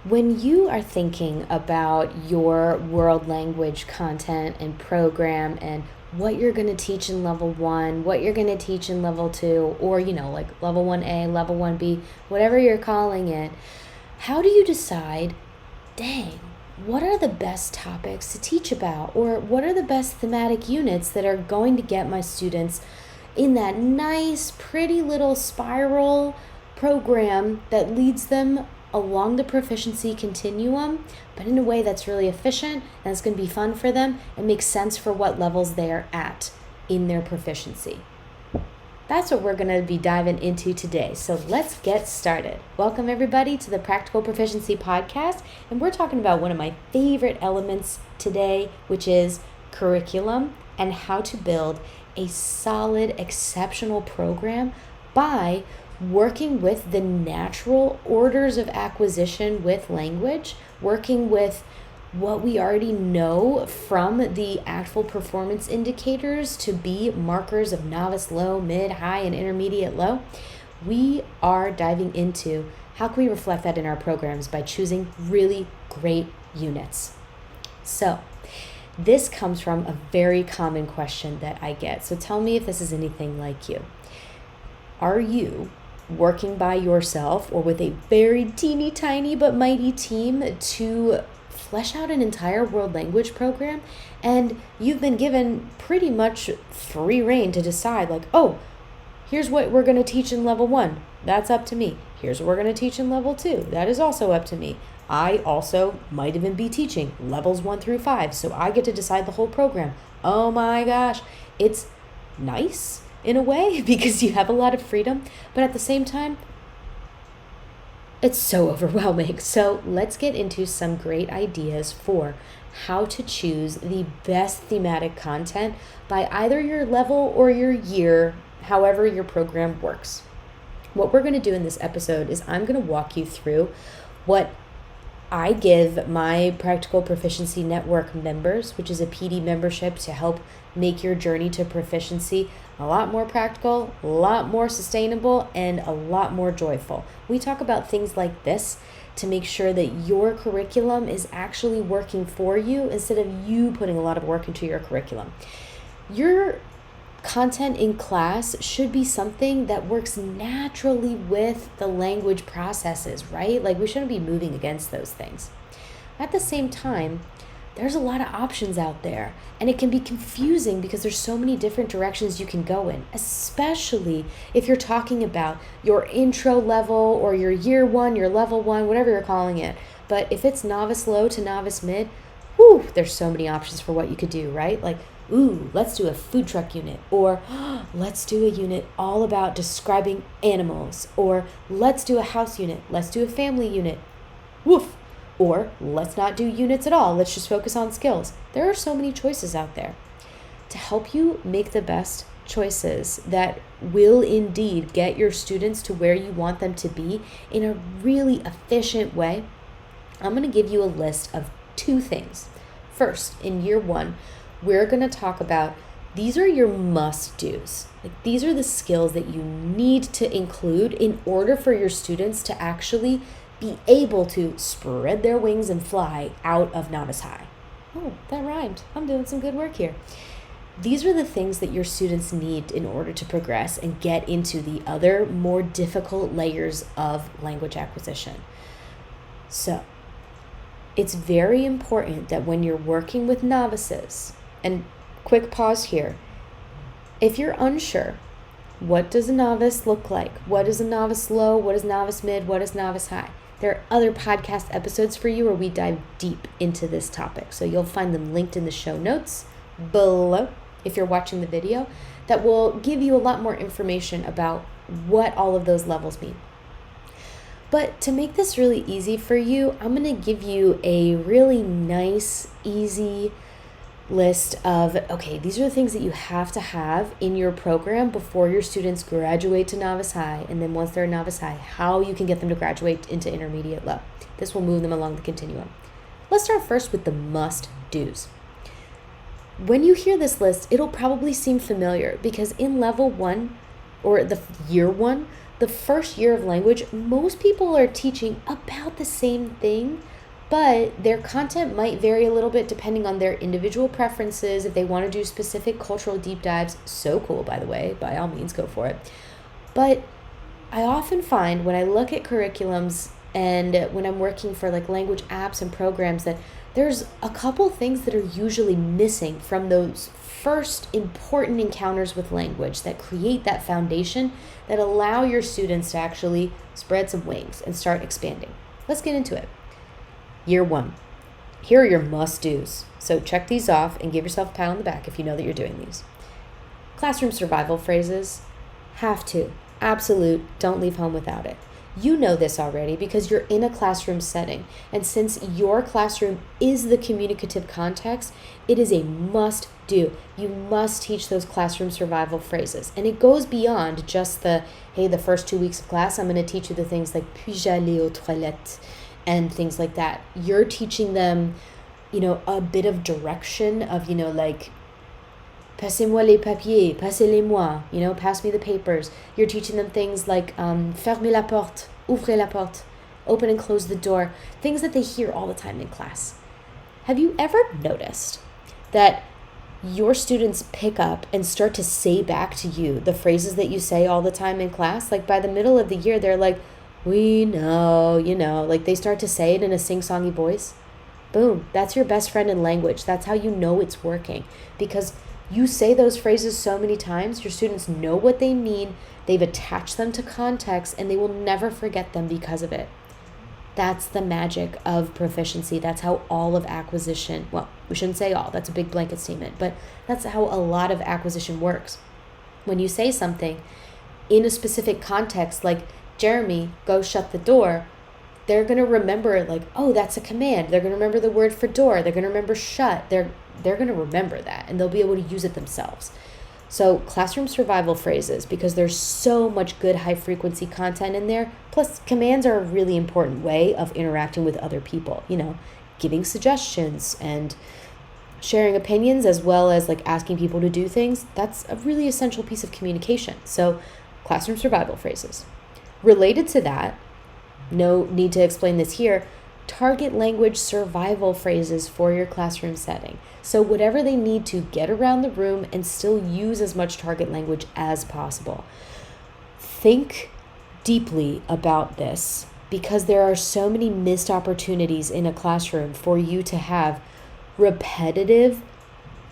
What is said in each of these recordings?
When you are thinking about your world language content and program and what you're going to teach in level 1, what you're going to teach in level 2, or, like level 1A, level 1B, whatever you're calling it, how do you decide, dang, what are the best topics to teach about? Or what are the best thematic units that are going to get my students in that nice, pretty little spiral program that leads them along the proficiency continuum, but in a way that's really efficient and it's going to be fun for them and makes sense for what levels they are at in their proficiency. That's what we're going to be diving into today. So let's get started. Welcome everybody to the Practical Proficiency Podcast, and we're talking about one of my favorite elements today, which is curriculum and how to build a solid, exceptional program by working with the natural orders of acquisition with language, working with what we already know from the ACTFL performance indicators to be markers of novice low, mid, high, and intermediate low. We are diving into how can we reflect that in our programs by choosing really great units. So this comes from a very common question that I get. So tell me if this is anything like you. Are you working by yourself or with a very teeny tiny but mighty team to flesh out an entire world language program, and you've been given pretty much free rein to decide, like, oh, here's what we're going to teach in level 1, that's up to me. Here's what we're going to teach in level 2, that is also up to me. I also might even be teaching levels 1 through 5, so I get to decide the whole program. Oh my gosh, it's nice in a way because you have a lot of freedom, but at the same time, it's so overwhelming. So let's get into some great ideas for how to choose the best thematic content by either your level or your year, however your program works. What we're going to do in this episode is I'm going to walk you through what I give my Practical Proficiency Network members, which is a PD membership to help make your journey to proficiency a lot more practical, a lot more sustainable, and a lot more joyful. We talk about things like this to make sure that your curriculum is actually working for you instead of you putting a lot of work into your curriculum. Your content in class should be something that works naturally with the language processes, right? Like, we shouldn't be moving against those things. At the same time, there's a lot of options out there, and it can be confusing because there's so many different directions you can go in, especially if you're talking about your intro level or your year 1, your level 1, whatever you're calling it. But if it's novice low to novice mid, there's so many options for what you could do, right? Like, let's do a food truck unit, or let's do a unit all about describing animals, or let's do a house unit, let's do a family unit, or let's not do units at all, let's just focus on skills. There are so many choices out there. To help you make the best choices that will indeed get your students to where you want them to be in a really efficient way, I'm going to give you a list of 2 things. First, in year 1, we're going to talk about these are your must-dos. Like, these are the skills that you need to include in order for your students to actually be able to spread their wings and fly out of novice high. Oh, that rhymed. I'm doing some good work here. These are the things that your students need in order to progress and get into the other more difficult layers of language acquisition. So, it's very important that when you're working with novices, and quick pause here, if you're unsure, what does a novice look like? What is a novice low? What is novice mid? What is novice high? There are other podcast episodes for you where we dive deep into this topic. So you'll find them linked in the show notes below if you're watching the video, that will give you a lot more information about what all of those levels mean. But to make this really easy for you, I'm going to give you a really nice, easy list of, okay, these are the things that you have to have in your program before your students graduate to novice high, and then once they're novice high, how you can get them to graduate into intermediate low. This will move them along the continuum. Let's start first with the must-dos. When you hear this list, it'll probably seem familiar because in level 1 or the year 1, the first year of language, most people are teaching about the same thing, but their content might vary a little bit depending on their individual preferences. If they want to do specific cultural deep dives, so cool, by the way, by all means, go for it. But I often find when I look at curriculums and when I'm working for like language apps and programs that there's a couple things that are usually missing from those first important encounters with language that create that foundation that allow your students to actually spread some wings and start expanding. Let's get into it. Year 1. Here are your must-dos. So check these off and give yourself a pat on the back if you know that you're doing these. Classroom survival phrases. Have to. Absolute. Don't leave home without it. You know this already because you're in a classroom setting. And since your classroom is the communicative context, it is a must-do. You must teach those classroom survival phrases. And it goes beyond just the first 2 weeks of class, I'm going to teach you the things like puis-je aller aux toilettes and things like that. You're teaching them, a bit of direction of, like, passez-moi les papiers, passez-les-moi, pass me the papers. You're teaching them things like fermez la porte, ouvrez la porte, open and close the door, things that they hear all the time in class. Have you ever noticed that your students pick up and start to say back to you the phrases that you say all the time in class? Like by the middle of the year, they're like, we know, like they start to say it in a sing-songy voice. Boom, that's your best friend in language. That's how you know it's working, because you say those phrases so many times, your students know what they mean, they've attached them to context, and they will never forget them because of it. That's the magic of proficiency. That's how all of acquisition, well, we shouldn't say all, that's a big blanket statement, but that's how a lot of acquisition works. When you say something in a specific context, like, Jeremy, go shut the door, they're going to remember, like, oh, that's a command. They're going to remember the word for door. They're going to remember shut. They're going to remember that, and they'll be able to use it themselves. So classroom survival phrases, because there's so much good high-frequency content in there, plus commands are a really important way of interacting with other people, giving suggestions and sharing opinions, as well as like asking people to do things. That's a really essential piece of communication. So classroom survival phrases. Related to that, no need to explain this here, target language survival phrases for your classroom setting. So whatever they need to get around the room and still use as much target language as possible. Think deeply about this, because there are so many missed opportunities in a classroom for you to have repetitive,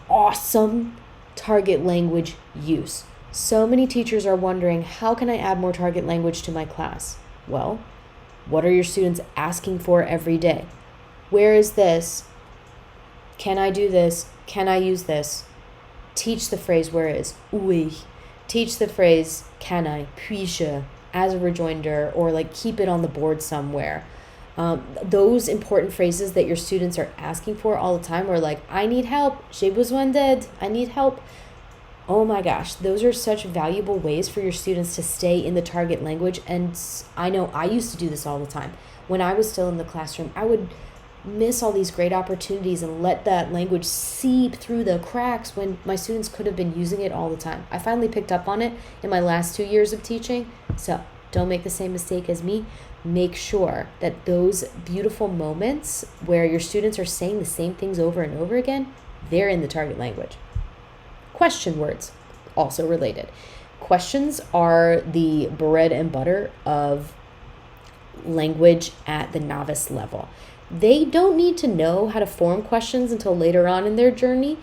awesome target language use. So many teachers are wondering, how can I add more target language to my class? Well, what are your students asking for every day? Where is this? Can I do this? Can I use this? Teach the phrase where is. Oui. Teach the phrase can I, puis-je, as a rejoinder, or like keep it on the board somewhere. Those important phrases that your students are asking for all the time, or like, I need help, j'ai besoin d'aide, I need help. Oh my gosh, those are such valuable ways for your students to stay in the target language. And I know I used to do this all the time. When I was still in the classroom, I would miss all these great opportunities and let that language seep through the cracks when my students could have been using it all the time. I finally picked up on it in my last 2 years of teaching. So don't make the same mistake as me. Make sure that those beautiful moments where your students are saying the same things over and over again, they're in the target language. Question words, also related. Questions are the bread and butter of language at the novice level. They don't need to know how to form questions until later on in their journey,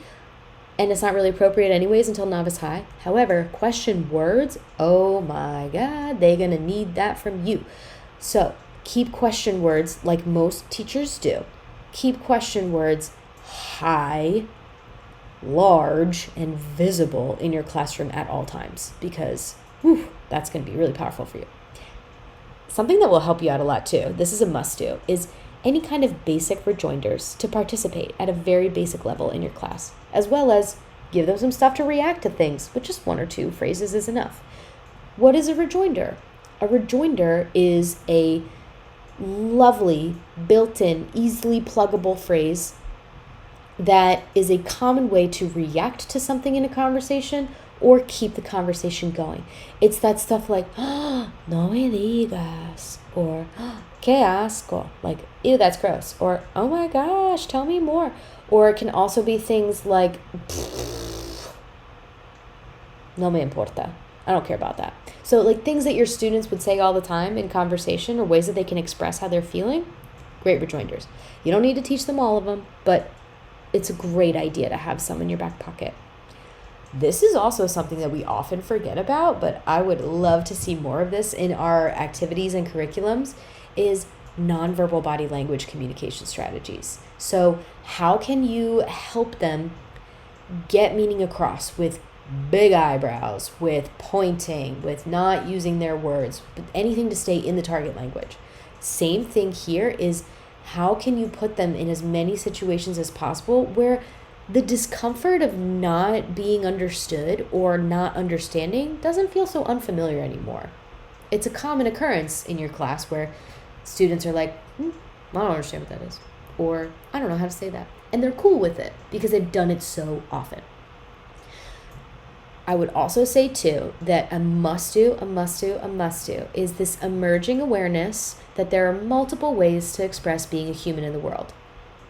and it's not really appropriate anyways until novice high. However, question words, oh my God, they're gonna need that from you. So keep question words like most teachers do. Keep question words high, large, and visible in your classroom at all times, because that's going to be really powerful for you. Something that will help you out a lot too, this is a must do, is any kind of basic rejoinders to participate at a very basic level in your class, as well as give them some stuff to react to things, but just 1 or 2 phrases is enough. What is a rejoinder? A rejoinder is a lovely, built-in, easily pluggable phrase that is a common way to react to something in a conversation or keep the conversation going. It's that stuff like, "Oh, no me digas," or "Que asco," like, ew, that's gross, or "Oh my gosh, tell me more." Or it can also be things like, "No me importa. I don't care about that." So like things that your students would say all the time in conversation, or ways that they can express how they're feeling, great rejoinders. You don't need to teach them all of them, but it's a great idea to have some in your back pocket. This is also something that we often forget about, but I would love to see more of this in our activities and curriculums, is nonverbal body language communication strategies. So how can you help them get meaning across with big eyebrows, with pointing, with not using their words, but anything to stay in the target language? Same thing here is, how can you put them in as many situations as possible where the discomfort of not being understood or not understanding doesn't feel so unfamiliar anymore? It's a common occurrence in your class where students are like, I don't understand what that is, or I don't know how to say that. And they're cool with it because they've done it so often. I would also say too that a must do is this emerging awareness that there are multiple ways to express being a human in the world.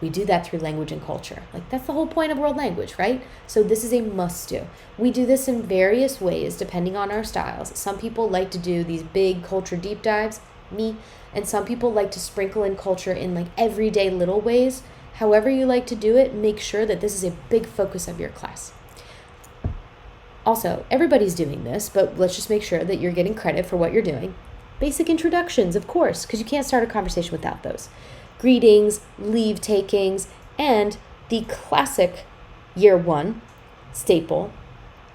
We do that through language and culture. Like, that's the whole point of world language, right? So this is a must do. We do this in various ways depending on our styles. Some people like to do these big culture deep dives, me, and some people like to sprinkle in culture in like everyday little ways. However you like to do it, make sure that this is a big focus of your class. Also, everybody's doing this, but let's just make sure that you're getting credit for what you're doing. Basic introductions, of course, because you can't start a conversation without those. Greetings, leave takings, and the classic year one staple,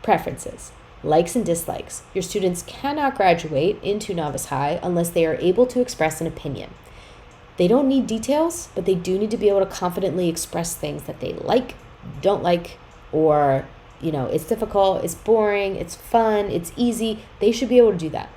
preferences, likes and dislikes. Your students cannot graduate into novice high unless they are able to express an opinion. They don't need details, but they do need to be able to confidently express things that they like, don't like, or, it's difficult, it's boring, it's fun, it's easy. They should be able to do that.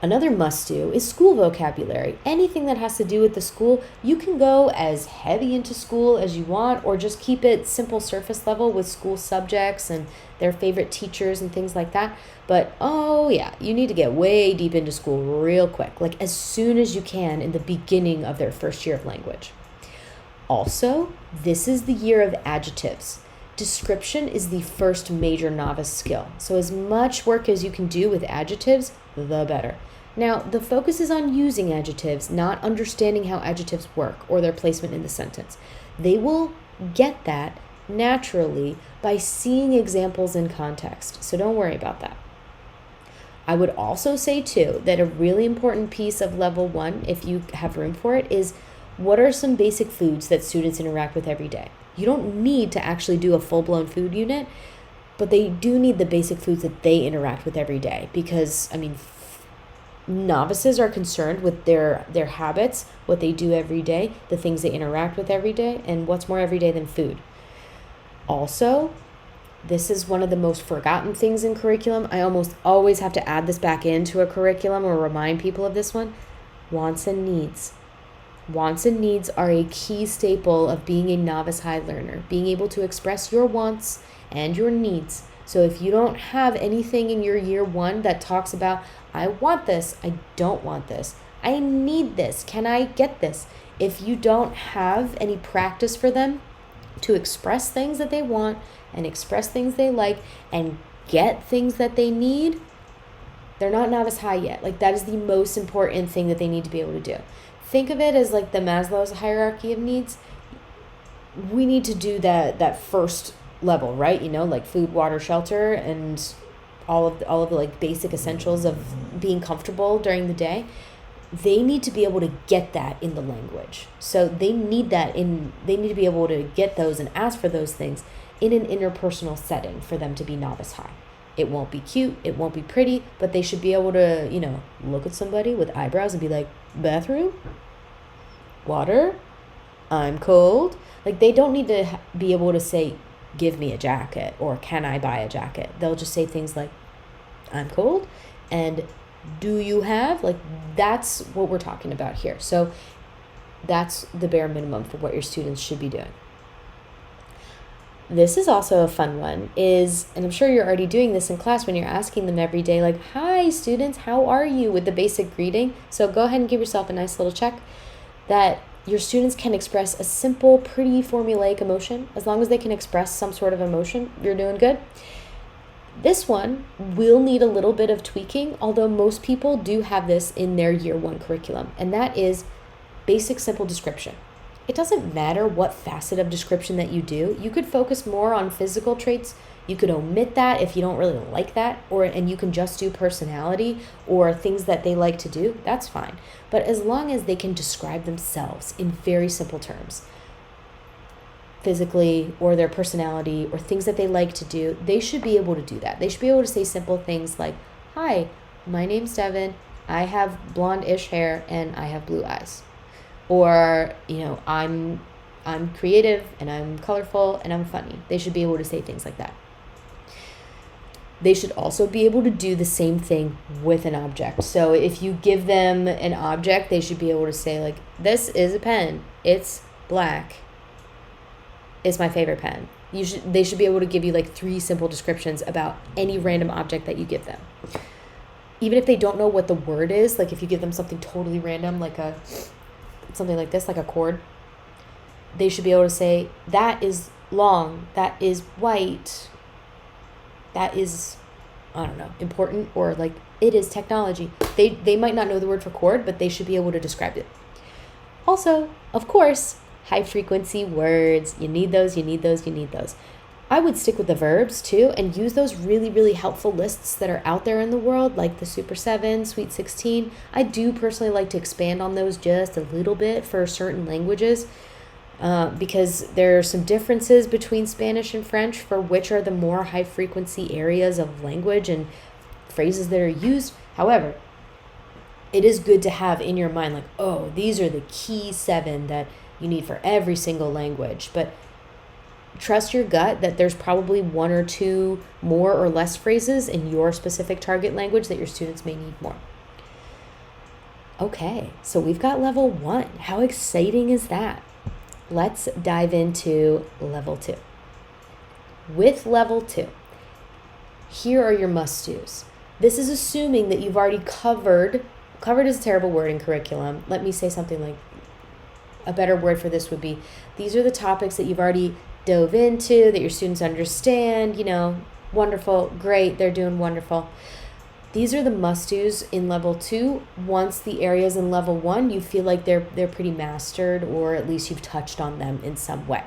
Another must-do is school vocabulary. Anything that has to do with the school, you can go as heavy into school as you want, or just keep it simple surface level with school subjects and their favorite teachers and things like that. But, you need to get way deep into school real quick, like as soon as you can in the beginning of their first year of language. Also, this is the year of adjectives. Description is the first major novice skill. So as much work as you can do with adjectives, the better. Now, the focus is on using adjectives, not understanding how adjectives work or their placement in the sentence. They will get that naturally by seeing examples in context, so don't worry about that. I would also say, too, that a really important piece of level 1, if you have room for it, is what are some basic foods that students interact with every day? You don't need to actually do a full-blown food unit, but they do need the basic foods that they interact with every day because, novices are concerned with their habits, what they do every day, the things they interact with every day, and what's more every day than food. Also, this is one of the most forgotten things in curriculum. I almost always have to add this back into a curriculum or remind people of this one. Wants and needs. Wants and needs are a key staple of being a novice high learner, being able to express your wants and your needs. So if you don't have anything in your year 1 that talks about, I want this, I don't want this, I need this, can I get this? If you don't have any practice for them to express things that they want and express things they like and get things that they need, they're not novice high yet. Like, that is the most important thing that they need to be able to do. Think of it as like the Maslow's hierarchy of needs. We need to do that first level, right? Like food, water, shelter, and all of the like basic essentials of being comfortable during the day. They need to be able to get that in the language. So they need to be able to get those and ask for those things in an interpersonal setting for them to be novice high. It won't be cute, it won't be pretty, but they should be able to, look at somebody with eyebrows and be like, bathroom? Water? I'm cold? Like, they don't need to be able to say, give me a jacket, or can I buy a jacket? They'll just say things like, I'm cold, and do you have? Like, that's what we're talking about here. So that's the bare minimum for what your students should be doing. This is also a fun one, and I'm sure you're already doing this in class when you're asking them every day, like, hi students, how are you, with the basic greeting. So go ahead and give yourself a nice little check that your students can express a simple, pretty formulaic emotion. As long as they can express some sort of emotion, you're doing good. This one will need a little bit of tweaking, although most people do have this in their year 1 curriculum, and that is basic simple description. It doesn't matter what facet of description that you do. You could focus more on physical traits. You could omit that if you don't really like that, and you can just do personality or things that they like to do. That's fine. But as long as they can describe themselves in very simple terms, physically or their personality or things that they like to do, they should be able to do that. They should be able to say simple things like, hi, my name's Devin. I have blonde-ish hair and I have blue eyes. Or, I'm creative and I'm colorful and I'm funny. They should be able to say things like that. They should also be able to do the same thing with an object. So if you give them an object, they should be able to say, like, this is a pen. It's black. It's my favorite pen. They should be able to give you like 3 simple descriptions about any random object that you give them. Even if they don't know what the word is, like if you give them something totally random, like something like this, like a cord, they should be able to say, that is long, that is white, that is, I don't know, important, or like, it is technology. They might not know the word for cord, but they should be able to describe it. Also, of course, high frequency words. You need those, you need those, you need those. I would stick with the verbs too and use those really, really helpful lists that are out there in the world, like the Super 7, Sweet 16. I do personally like to expand on those just a little bit for certain languages because there are some differences between Spanish and French for which are the more high frequency areas of language and phrases that are used. However, it is good to have in your mind, like, oh, these are the key 7 that you need for every single language. But trust your gut that there's probably 1 or 2 more or less phrases in your specific target language that your students may need more. Okay, so we've got level 1. How exciting is that? Let's dive into level 2. With level 2, here are your must-dos. This is assuming that you've already covered is a terrible word in curriculum. Let me say something like, a better word for this would be, these are the topics that you've already dove into, that your students understand, wonderful, great, they're doing wonderful. These are the must-dos in level 2. Once the areas in level 1, you feel like they're pretty mastered, or at least you've touched on them in some way.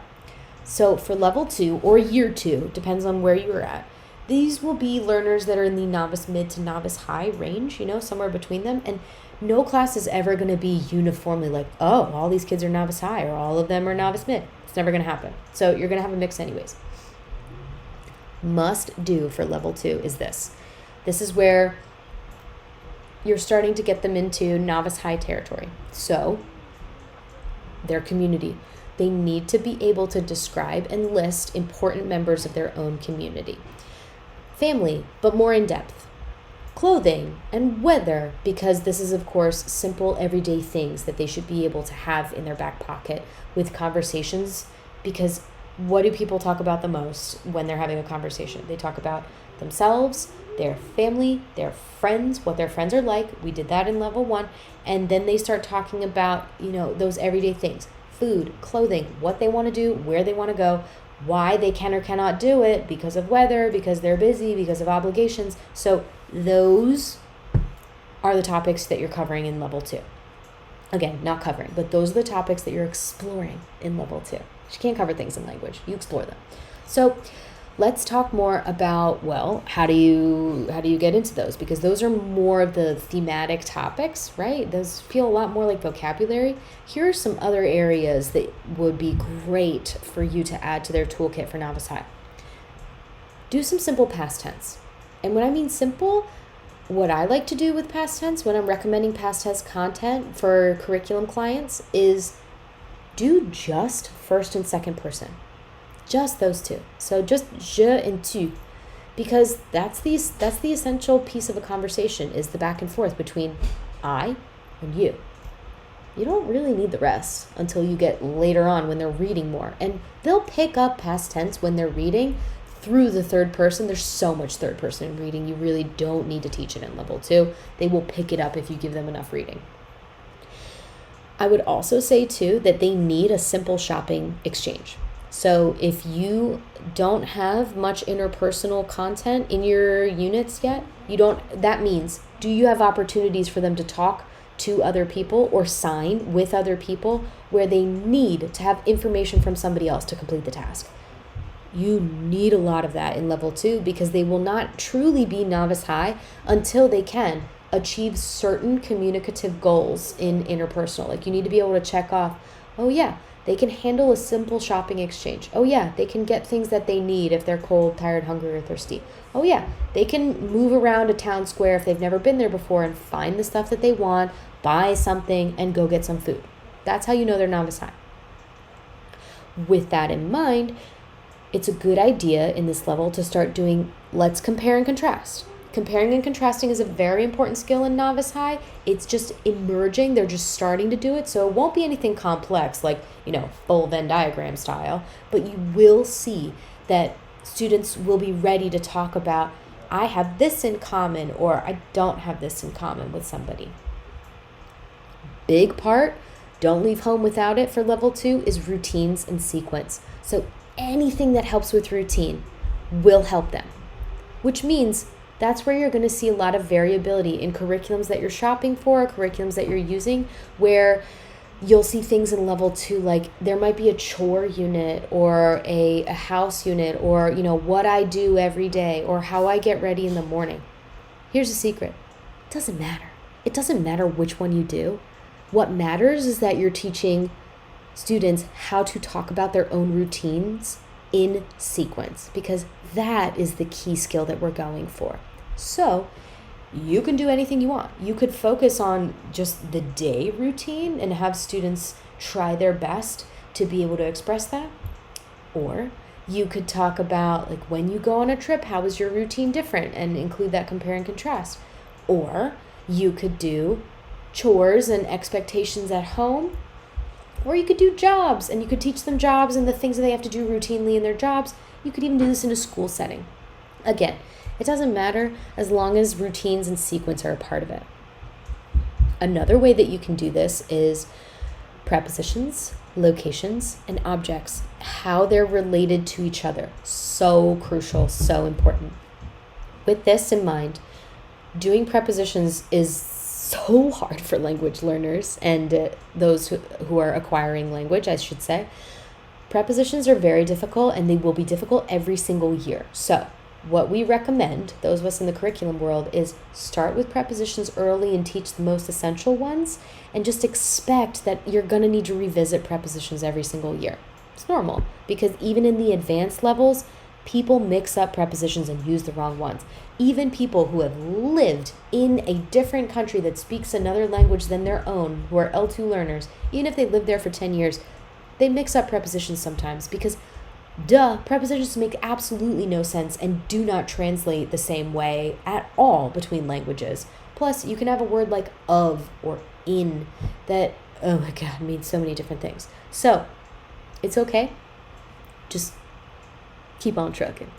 So for level 2 or year 2, depends on where you're at, these will be learners that are in the novice mid to novice high range, somewhere between them. And no class is ever going to be uniformly like, oh, all these kids are novice high or all of them are novice mid. It's never going to happen. So you're going to have a mix anyways. Must do for level 2 is this. This is where you're starting to get them into novice high territory. So their community. They need to be able to describe and list important members of their own community. Family, but more in depth. Clothing and weather, because this is, of course, simple everyday things that they should be able to have in their back pocket with conversations, because what do people talk about the most when they're having a conversation? They talk about themselves, their family, their friends, what their friends are like. We did that in level 1. And then they start talking about, those everyday things. Food, clothing, what they want to do, where they want to go, why they can or cannot do it, because of weather, because they're busy, because of obligations. So those are the topics that you're covering in level 2. Again, not covering, but those are the topics that you're exploring in level 2. You can't cover things in language. You explore them. So let's talk more about, how do you get into those? Because those are more of the thematic topics, right? Those feel a lot more like vocabulary. Here are some other areas that would be great for you to add to their toolkit for Novice High. Do some simple past tense. And when I mean simple, what I like to do with past tense when I'm recommending past tense content for curriculum clients is do just first and second person. Just those two. So just je and tu, because that's the essential piece of a conversation, is the back and forth between I and you. You don't really need the rest until you get later on when they're reading more. And they'll pick up past tense when they're reading through the third person. There's so much third person in reading. You really don't need to teach it in level 2. They will pick it up if you give them enough reading. I would also say too that they need a simple shopping exchange. So if you don't have much interpersonal content in your units yet, that means, do you have opportunities for them to talk to other people or sign with other people where they need to have information from somebody else to complete the task? You need a lot of that in level 2 because they will not truly be novice high until they can achieve certain communicative goals in interpersonal. Like you need to be able to check off, oh yeah, they can handle a simple shopping exchange. Oh yeah, they can get things that they need if they're cold, tired, hungry, or thirsty. Oh yeah, they can move around a town square if they've never been there before and find the stuff that they want, buy something, and go get some food. That's how you know they're novice high. With that in mind, it's a good idea in this level to start doing, let's compare and contrast. Comparing and contrasting is a very important skill in novice high. It's just emerging. They're just starting to do it. So it won't be anything complex like, full Venn diagram style, but you will see that students will be ready to talk about, I have this in common or I don't have this in common with somebody. Big part, don't leave home without it for level 2, is routines and sequence. So anything that helps with routine will help them, which means that's where you're going to see a lot of variability in curriculums that you're shopping for, curriculums that you're using, where you'll see things in level 2, like there might be a chore unit or a house unit or, what I do every day or how I get ready in the morning. Here's a secret. It doesn't matter. It doesn't matter which one you do. What matters is that you're teaching students how to talk about their own routines in sequence, because that is the key skill that we're going for. So you can do anything you want. You could focus on just the day routine and have students try their best to be able to express that. Or you could talk about, like, when you go on a trip, how is your routine different, and include that compare and contrast. Or you could do chores and expectations at home. Or you could do jobs, and you could teach them jobs and the things that they have to do routinely in their jobs. You could even do this in a school setting. Again, it doesn't matter as long as routines and sequence are a part of it. Another way that you can do this is prepositions, locations, and objects, how they're related to each other. So crucial, so important. With this in mind, doing prepositions is so hard for language learners and those who are acquiring language, I should say. Prepositions are very difficult, and they will be difficult every single year. So what we recommend, those of us in the curriculum world, is start with prepositions early and teach the most essential ones, and just expect that you're going to need to revisit prepositions every single year. It's normal, because even in the advanced levels, people mix up prepositions and use the wrong ones. Even people who have lived in a different country that speaks another language than their own, who are L2 learners, even if they lived there for 10 years, they mix up prepositions sometimes because, prepositions make absolutely no sense and do not translate the same way at all between languages. Plus, you can have a word like of or in that, oh my God, means so many different things. So, it's okay. Just keep on trucking.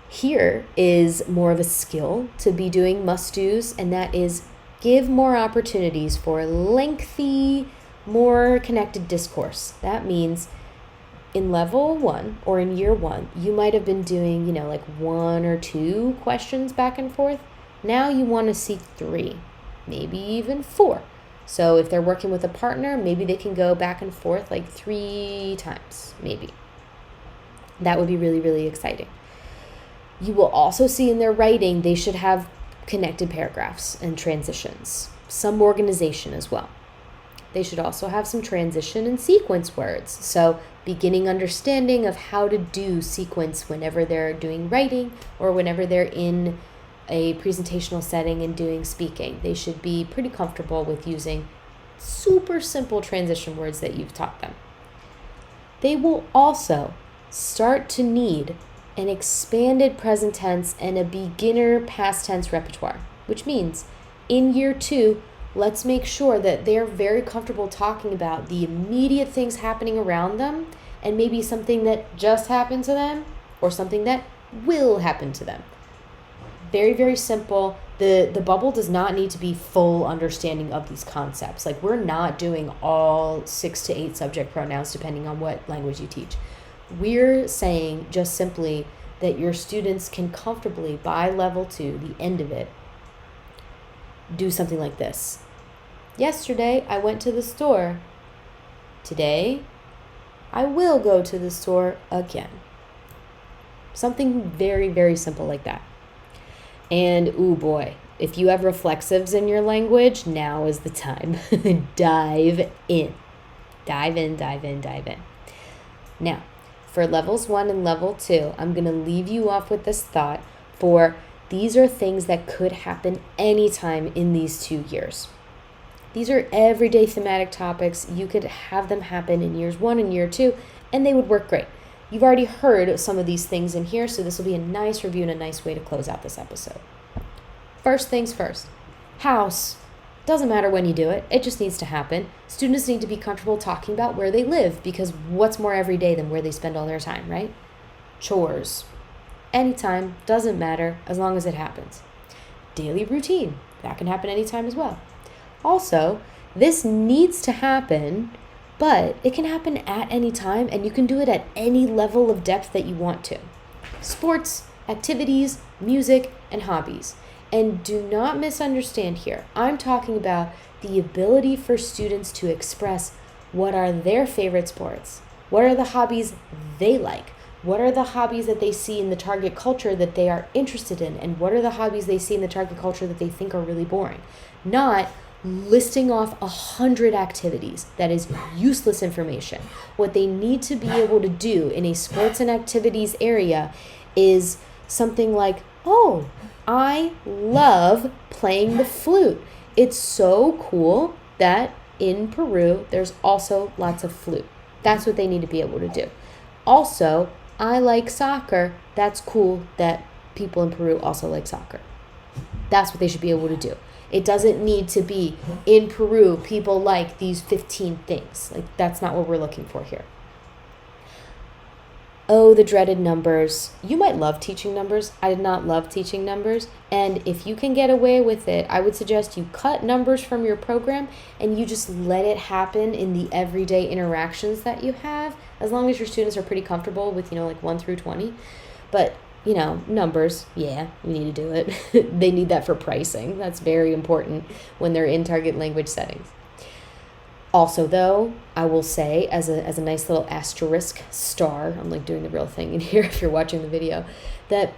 Here is more of a skill to be doing must-dos, and that is give more opportunities for lengthy, more connected discourse. That means in level 1 or in year 1, you might have been doing, like 1 or 2 questions back and forth. Now you want to see 3, maybe even 4. So if they're working with a partner, maybe they can go back and forth like 3 times, maybe. That would be really, really exciting. You will also see in their writing, they should have connected paragraphs and transitions, some organization as well. They should also have some transition and sequence words. So beginning understanding of how to do sequence whenever they're doing writing or whenever they're in a presentational setting and doing speaking. They should be pretty comfortable with using super simple transition words that you've taught them. They will also start to need an expanded present tense and a beginner past tense repertoire, which means in year 2, Let's make sure that they're very comfortable talking about the immediate things happening around them, and maybe something that just happened to them or something that will happen to them. Very, very simple. The bubble does not need to be full understanding of these concepts. Like, we're not doing all 6 to 8 subject pronouns depending on what language you teach. We're saying just simply that your students can comfortably, by level 2, the end of it, do something like this. Yesterday, I went to the store. Today, I will go to the store again. Something very, very simple like that. And, ooh boy, if you have reflexives in your language, now is the time. Dive in. Dive in, dive in, dive in. Now, for levels 1 and level 2, I'm going to leave you off with this thought for these are things that could happen anytime in these 2 years. These are everyday thematic topics. You could have them happen in years 1 and year 2, and they would work great. You've already heard some of these things in here, so this will be a nice review and a nice way to close out this episode. First things first, house. Doesn't matter when you do it, it just needs to happen. Students need to be comfortable talking about where they live, because what's more everyday than where they spend all their time, right? Chores. Anytime, doesn't matter, as long as it happens. Daily routine, that can happen anytime as well. Also, this needs to happen, but it can happen at any time, and you can do it at any level of depth that you want to. Sports, activities, music, and hobbies. And do not misunderstand here. I'm talking about the ability for students to express what are their favorite sports, what are the hobbies they like, what are the hobbies that they see in the target culture that they are interested in, and what are the hobbies they see in the target culture that they think are really boring. Not listing off 100 activities. That is useless information. What they need to be able to do in a sports and activities area is something like, oh, I love playing the flute. It's so cool that in Peru, there's also lots of flute. That's what they need to be able to do. Also, I like soccer. That's cool that people in Peru also like soccer. That's what they should be able to do. It doesn't need to be, in Peru, people like these 15 things. Like, that's not what we're looking for here. Oh, the dreaded numbers. You might love teaching numbers. I did not love teaching numbers. And if you can get away with it, I would suggest you cut numbers from your program and you just let it happen in the everyday interactions that you have, as long as your students are pretty comfortable with, like 1 through 20. But numbers, yeah, you need to do it. They need that for pricing. That's very important when they're in target language settings. Also, though, I will say, as a nice little asterisk star, I'm like doing the real thing in here if you're watching the video, that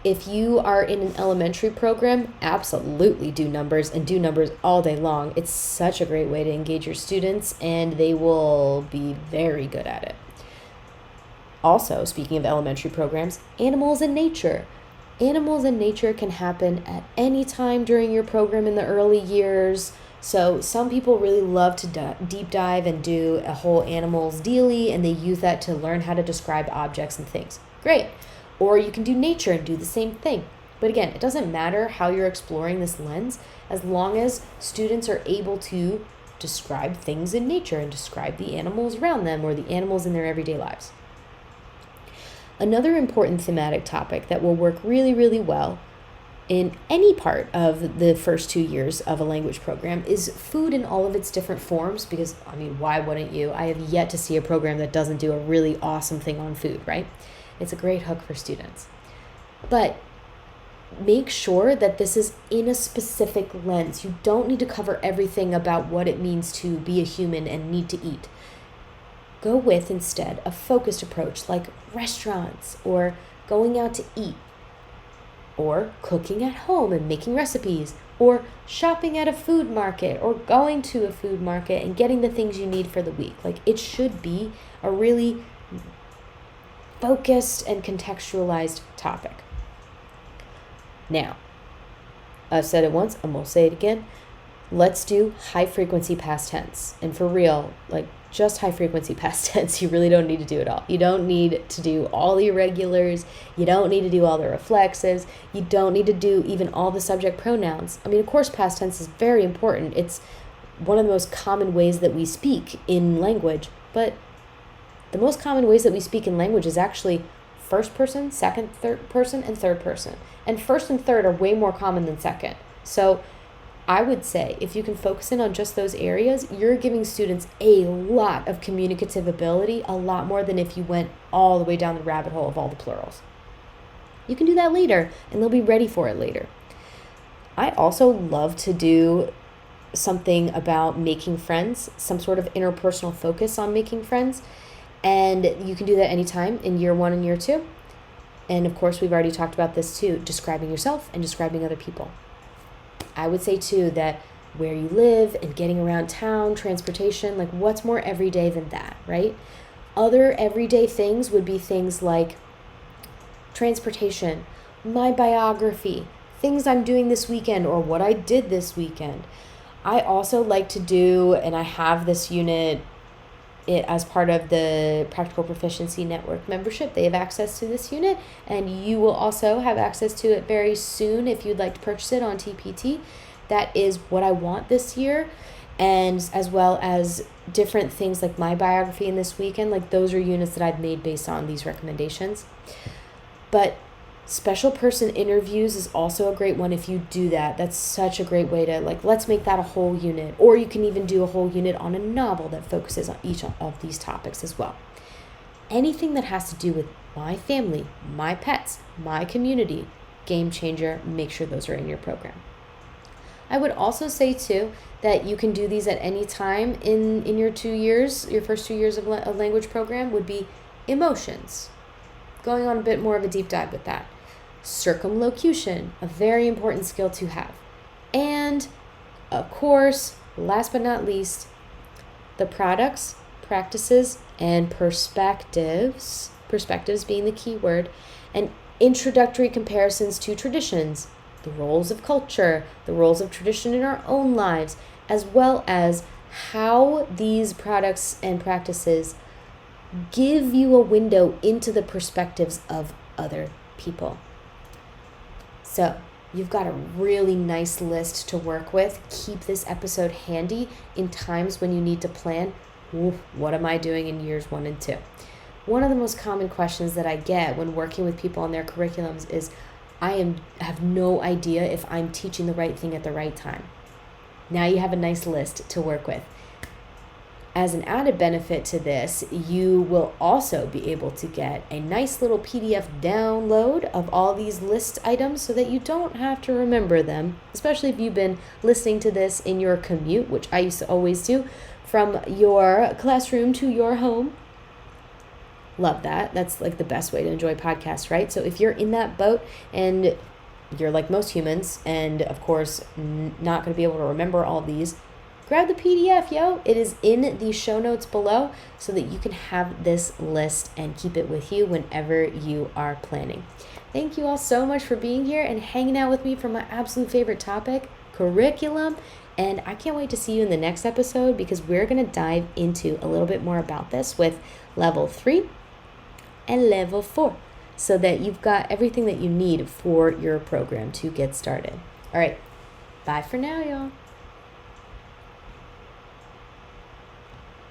if you are in an elementary program, absolutely do numbers, and do numbers all day long. It's such a great way to engage your students, and they will be very good at it. Also, speaking of elementary programs, animals and nature. Animals and nature can happen at any time during your program in the early years. So some people really love to deep dive and do a whole animals daily, and they use that to learn how to describe objects and things. Great. Or you can do nature and do the same thing. But again, it doesn't matter how you're exploring this lens, as long as students are able to describe things in nature and describe the animals around them or the animals in their everyday lives. Another important thematic topic that will work really, really well in any part of the first 2 years of a language program is food in all of its different forms, because, why wouldn't you? I have yet to see a program that doesn't do a really awesome thing on food, right? It's a great hook for students. But make sure that this is in a specific lens. You don't need to cover everything about what it means to be a human and need to eat. Go with, instead, a focused approach like restaurants, or going out to eat, or cooking at home and making recipes, or shopping at a food market, or going to a food market and getting the things you need for the week. Like, it should be a really focused and contextualized topic. Now, I've said it once, I'm going to say it again. let's do high frequency past tense. And for real, like just high frequency past tense. You really don't need to do it all. You don't need to do all the irregulars. You don't need to do all the reflexives. You don't need to do even all the subject pronouns. I mean, of course, past tense is very important. It's one of the most common ways that we speak in language. But the most common ways that we speak in language is actually first person, second, third person, and third person. And first and third are way more common than second. So I would say if you can focus in on just those areas, you're giving students a lot of communicative ability, a lot more than if you went all the way down the rabbit hole of all the plurals. You can do that later, and they'll be ready for it later. I also love to do something about making friends, some sort of interpersonal focus on making friends. And you can do that anytime in year 1 and year 2. And of course, we've already talked about this too, describing yourself and describing other people. I would say too that where you live and getting around town, transportation, like what's more everyday than that, right? Other everyday things would be things like transportation, my biography, things I'm doing this weekend or what I did this weekend. I also like to do, and I have this unit as part of the Practical Proficiency Network membership. They have access to this unit, and you will also have access to it very soon if you'd like to purchase it on TPT. That is what I want this year, and as well as different things like my biography in this weekend. Like those are units that I've made based on these recommendations. But special person interviews is also a great one if you do that. That's such a great way to, like, let's make that a whole unit. Or you can even do a whole unit on a novel that focuses on each of these topics as well. Anything that has to do with my family, my pets, my community, game changer, make sure those are in your program. I would also say too that you can do these at any time in your 2 years, your first 2 years of a language program would be emotions. Going on a bit more of a deep dive with that. Circumlocution, a very important skill to have. And, of course, last but not least, the products, practices, and perspectives, perspectives being the key word, and introductory comparisons to traditions, the roles of culture, the roles of tradition in our own lives, as well as how these products and practices give you a window into the perspectives of other people. So you've got a really nice list to work with. Keep this episode handy in times when you need to plan, what am I doing in years 1 and 2? One of the most common questions that I get when working with people on their curriculums is, I have no idea if I'm teaching the right thing at the right time. Now you have a nice list to work with. As an added benefit to this, you will also be able to get a nice little PDF download of all these list items so that you don't have to remember them, especially if you've been listening to this in your commute, which I used to always do, from your classroom to your home. Love that. That's like the best way to enjoy podcasts, right? So if you're in that boat and you're like most humans and, of course, not going to be able to remember all these, grab the PDF, yo. It is in the show notes below so that you can have this list and keep it with you whenever you are planning. Thank you all so much for being here and hanging out with me for my absolute favorite topic, curriculum. And I can't wait to see you in the next episode because we're going to dive into a little bit more about this with level 3 and level 4 so that you've got everything that you need for your program to get started. All right. Bye for now, y'all.